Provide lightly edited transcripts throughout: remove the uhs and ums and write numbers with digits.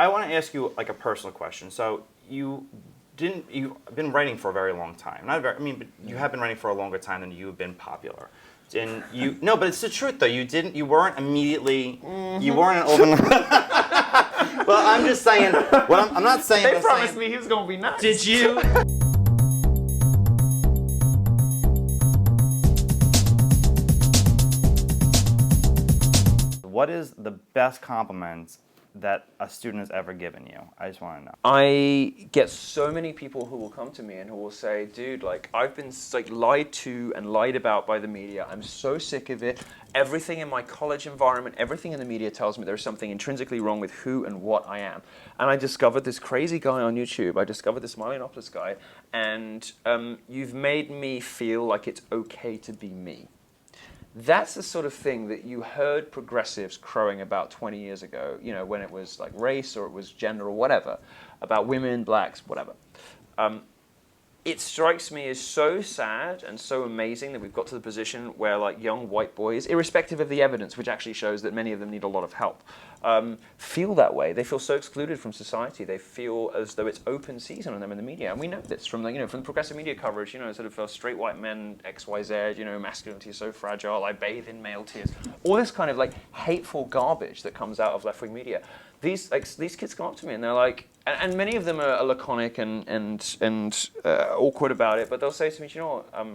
I want to ask you like a personal question. So you've been writing for a very long time. But you have been writing for a longer time than you've been popular. And no, but it's the truth though. You weren't immediately, you weren't an open. Well, I'm just saying. I'm not saying. They promised me he was gonna be nice. Did you? What is the best compliment that a student has ever given you? I just want to know. I get so many people who will come to me and who will say, dude, like, I've been like lied to and lied about by the media. I'm so sick of it. Everything in my college environment, everything in the media tells me there's something intrinsically wrong with who and what I am. And I discovered this crazy guy on YouTube. I discovered this Milo Yiannopoulos guy. And you've made me feel like it's okay to be me. That's the sort of thing that you heard progressives crowing about 20 years ago, you know, when it was like race or it was gender or whatever, about women, blacks, whatever. It strikes me as so sad and so amazing that we've got to the position where like young white boys, irrespective of the evidence, which actually shows that many of them need a lot of help, feel that way. They feel so excluded from society. They feel as though it's open season on them in the media. And we know this from the, from the progressive media coverage, sort of straight white men, XYZ, masculinity is so fragile, I bathe in male tears. All this kind of like hateful garbage that comes out of left-wing media. These kids come up to me and they're like, and many of them are laconic and awkward about it, but they'll say to me, you know what,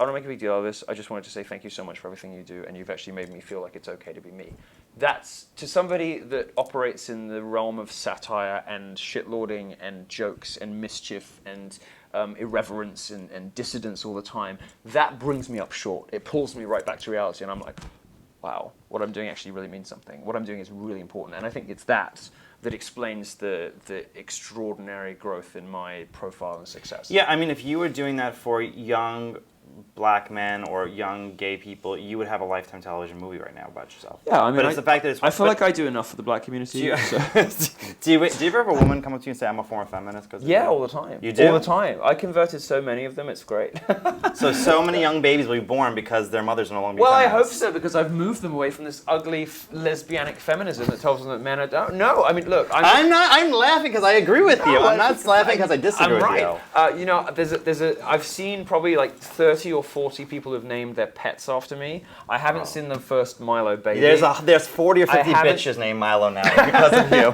I don't make a big deal of this. I just wanted to say thank you so much for everything you do, and you've actually made me feel like it's okay to be me. That's, to somebody that operates in the realm of satire and shitlording and jokes and mischief and irreverence and dissidence all the time, that brings me up short. It pulls me right back to reality, and I'm like, wow, what I'm doing actually really means something. What I'm doing is really important. And I think it's that explains the extraordinary growth in my profile and success. Yeah, I mean, if you were doing that for young black men or young gay people, you would have a Lifetime television movie right now about yourself. Yeah, I mean, but it's the fact that it's... I feel like I do enough for the black community. Do you, so. do you ever have a woman come up to you and say, I'm a former feminist? Yeah, all the time. You do? All the time. I converted so many of them, it's great. So many young babies will be born because their mothers are no longer Well, feminists. I hope so, because I've moved them away from this ugly lesbianic feminism that tells them that men are... No, I mean, look... I'm laughing because I agree with you. I'm not laughing because I disagree with you. I've seen probably like 30 or 40 people who've named their pets after me. I haven't seen the first Milo baby. There's 40 or 50 bitches named Milo now because of you.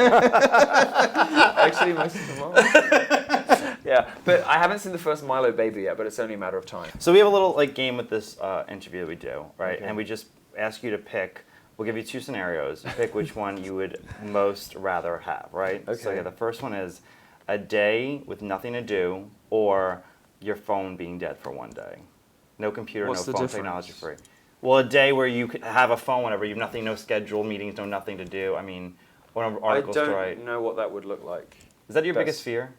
Actually, most of them are. Yeah, but I haven't seen the first Milo baby yet, but it's only a matter of time. So we have a little game with this interview that we do, right? Okay. And we just ask you to pick. We'll give you two scenarios. Pick which one you would most rather have, right? Okay. So the first one is a day with nothing to do, or your phone being dead for one day. No computer, What's no the phone, difference? technology free. Well, a day where you could have a phone whenever you have nothing, no schedule, meetings, no nothing to do. I mean, what articles to write. I don't know what that would look like. Is that your biggest fear?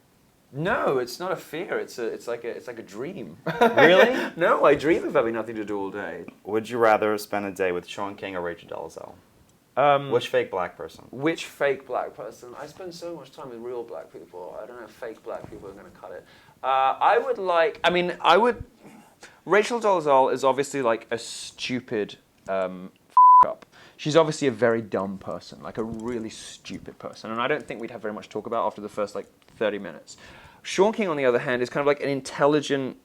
No, it's not a fear. It's like a dream. Really? No, I dream of having nothing to do all day. Would you rather spend a day with Sean King or Rachel Dolezal? Which fake black person? Which fake black person? I spend so much time with real black people. I don't know if fake black people are going to cut it. Rachel Dolezal is obviously like a stupid up. She's obviously a very dumb person, like a really stupid person. And I don't think we'd have very much to talk about after the first 30 minutes. Sean King, on the other hand, is kind of like an intelligent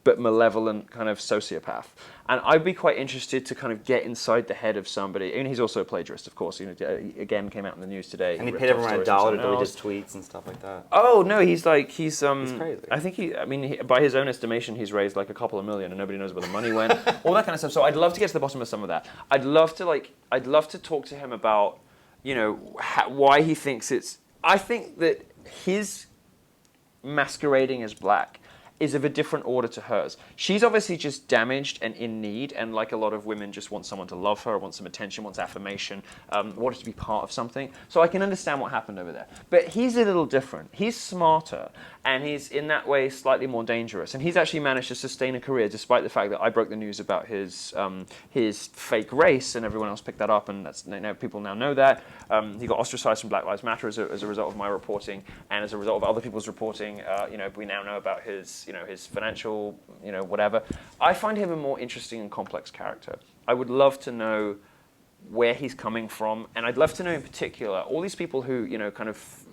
but malevolent kind of sociopath. And I'd be quite interested to kind of get inside the head of somebody. And he's also a plagiarist, of course. Again, came out in the news today. And he paid everyone $1 to delete his tweets and stuff like that. Oh no, he's crazy. I think by his own estimation, he's raised like a couple of million, and nobody knows where the money went. All that kind of stuff. So I'd love to get to the bottom of some of that. I'd love to talk to him about, why he thinks it's. I think that his masquerading as black is of a different order to hers. She's obviously just damaged and in need, and like a lot of women, just want someone to love her, want some attention, wants affirmation, wants to be part of something. So I can understand what happened over there. But he's a little different. He's smarter, and he's in that way slightly more dangerous. And he's actually managed to sustain a career despite the fact that I broke the news about his fake race, and everyone else picked that up, and people now know that. He got ostracized from Black Lives Matter as a result of my reporting, and as a result of other people's reporting. We now know about his financial, whatever. I find him a more interesting and complex character. I would love to know where he's coming from, and I'd love to know in particular all these people who kind of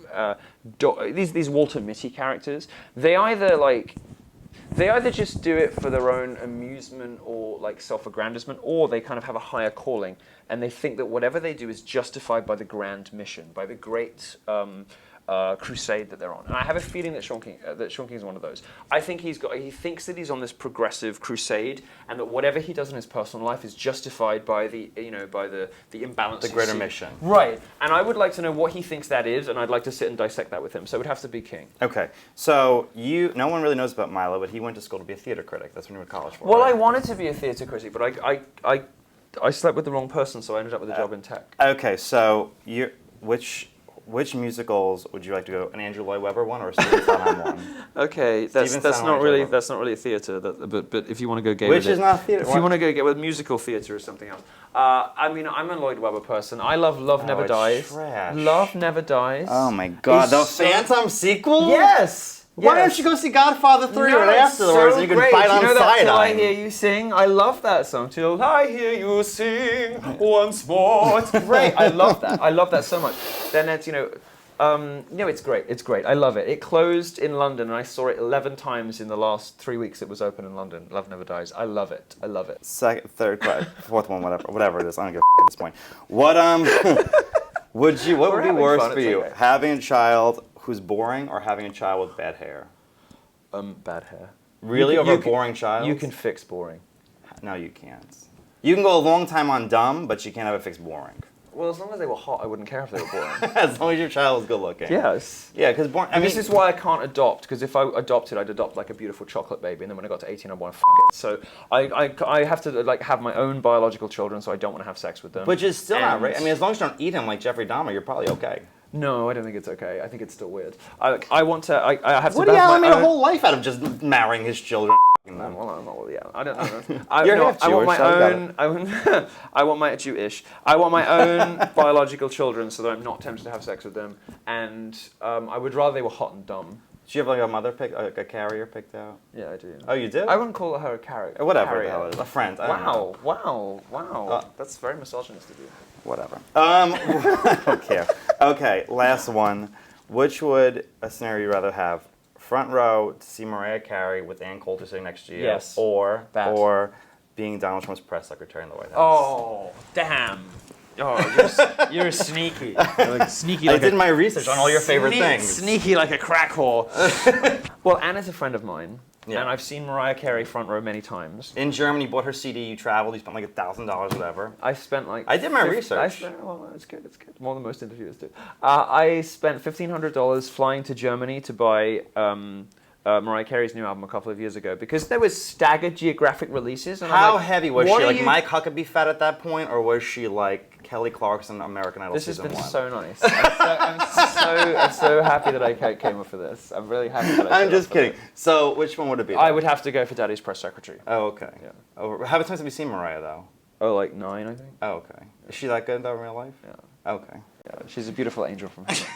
these Walter Mitty characters. They either just do it for their own amusement or like self-aggrandizement, or they kind of have a higher calling, and they think that whatever they do is justified by the grand mission, by the great crusade that they're on. And I have a feeling that Sean King is one of those. I think he thinks that he's on this progressive crusade, and that whatever he does in his personal life is justified by the imbalance. The greater mission. Right. And I would like to know what he thinks that is, and I'd like to sit and dissect that with him. So it would have to be King. Okay. So no one really knows about Milo, but he went to school to be a theater critic. That's what he went to college for. Well, right? I wanted to be a theater critic, but I slept with the wrong person, so I ended up with a job in tech. Okay. So which musicals would you like to go? An Andrew Lloyd Webber one or a Stephen Sondheim one? Okay, that's not really a theater. But if you want to go gay Which with it, is not theater. If you want to go gay with musical theater or something else. I mean, I'm a Lloyd Webber person. I love Love Never it's Dies. trash. Love Never Dies. Oh my God! The Phantom sequel? Yes. Why don't you go see Godfather 3 No, right it's afterwards so and you can great. fight You on know that Till I side-eye? Hear You Sing? I love that song. Till I Hear You Sing once more. It's great. I love that. I love that so much. Then it's, it's great. It's great. I love it. It closed in London, and I saw it 11 times in the last 3 weeks it was open in London. Love Never Dies. I love it. I love it. Second, third, fourth one, whatever it is. I don't give a at this point. What would be having worse fun, for it's you? okay. Having a child who's boring or having a child with bad hair? Bad hair. Really? Over a boring child? You can fix boring. No, you can't. You can go a long time on dumb, but you can't have it fixed boring. Well, as long as they were hot, I wouldn't care if they were boring. As long as your child is good looking. Yes. Yeah, because boring. This is why I can't adopt, because if I adopted, I'd adopt like a beautiful chocolate baby, and then when I got to 18, I'd want to it. So I have to like have my own biological children, so I don't want to have sex with them. Which is still not right. I mean, as long as you don't eat them like Jeffrey Dahmer, you're probably okay. No, I don't think it's okay. I think it's still weird. I want to. I have to. Woody Allen made my a own. whole life out of just marrying his children. Well, I'm not Woody Allen. I don't know. You're half I want Jewish, my so I got own. I want my Jewish. I want my own biological children, so that I'm not tempted to have sex with them. And I would rather they were hot and dumb. Do you have like a mother like a carrier picked out? Yeah, I do. Oh, you did? I wouldn't call her a carrier. Whatever the hell it is. A friend. I don't know. Wow. That's very misogynist of you. Whatever. I don't care. Okay, last one. Which would a scenario you'd rather have? Front row to see Mariah Carey with Ann Coulter sitting next to you, Yes. or being Donald Trump's press secretary in the White House. Oh, damn. Oh, you're sneaky. You're like sneaky. I did my research on all your favorite things. Sneaky like a crack whore. Well, Anne is a friend of mine, Yeah. and I've seen Mariah Carey front row many times. In Germany, you bought her CD, you traveled, you spent like $1,000, whatever. I spent like... I did my research. Well, it's good. More than most interviewers do. I spent $1,500 flying to Germany to buy Mariah Carey's new album a couple of years ago, because there was staggered geographic releases. And How I'm like, heavy was what she? are Like you- Mike Huckabee fat at that point, or was she like Kelly Clarkson, American Idol This has season been 1? so nice. I'm so happy that I came up for this. I'm really happy that I I'm just kidding. So, which one would it be? I then? would have to go for Daddy's press secretary. Oh, okay. Yeah. Oh, how many times have you seen Mariah, though? Oh, like 9, I think. Oh, okay. Is she that good, though, in real life? Yeah. Okay. Yeah, she's a beautiful angel from heaven.